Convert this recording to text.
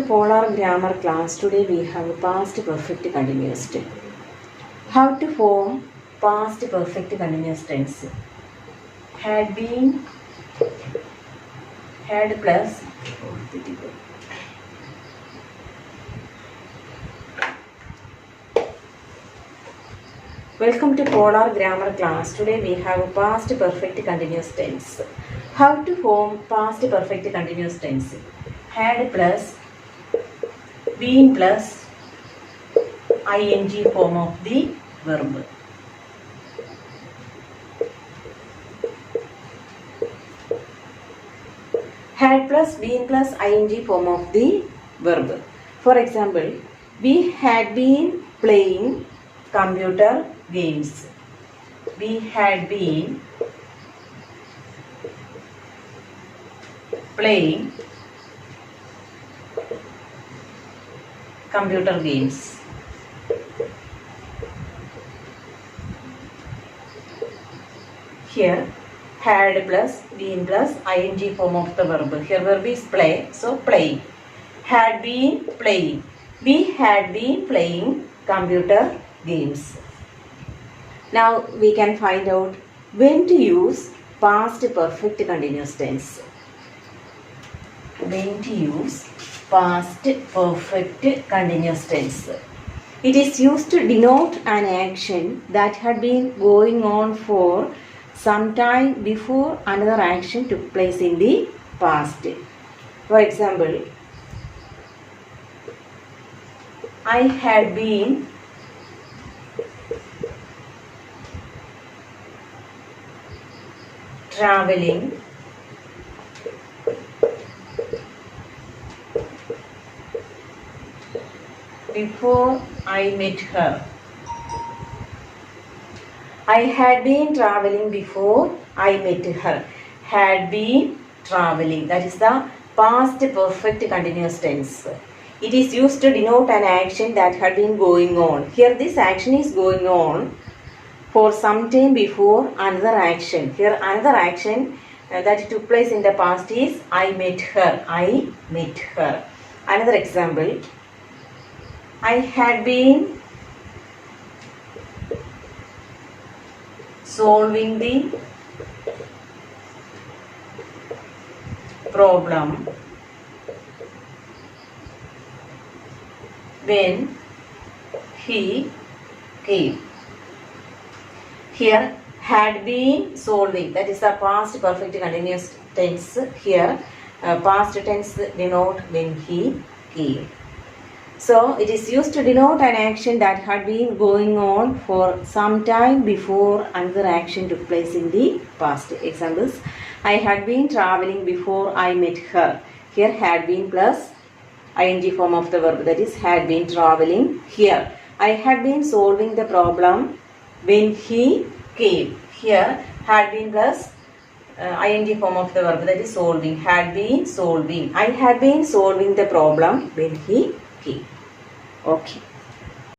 Polar Grammar class. Today we have past perfect continuous tense. How to form past perfect continuous tense? Had been, had plus. Welcome to Polar Grammar class. Today we have past perfect continuous tense. How to form past perfect continuous tense? Had plus, been plus, ing form of the verb. Had plus, been plus, ing form of the verb. For example, we had been playing computer games. We had been playing computer games. Here had plus, been plus, ing form of the verb. Here verb is play, so playing. Had been playing. We had been playing computer games. Now we can find out when to use past perfect continuous tense. When to use past perfect continuous tense. It is used to denote an action that had been going on for some time before another action took place in the past. For example, I had been traveling before I met her. I had been traveling before I met her. Had been traveling. That is the past perfect continuous tense. It is used to denote an action that had been going on. Here this action is going on for some time before another action. Here another action that took place in the past is I met her. I met her. Another example. I had been solving the problem when he came. Here had been solving, that is the past perfect continuous tense. Here past tense denote when he came. So it is used to denote an action that had been going on for some time before another action took place in the past. Examples, I had been traveling before I met her. Here had been plus ing form of the verb, that is had been traveling. Here I had been solving the problem when he came. Here had been plus ing form of the verb, that is solving. Had been solving. I had been solving the problem when he came. Okay.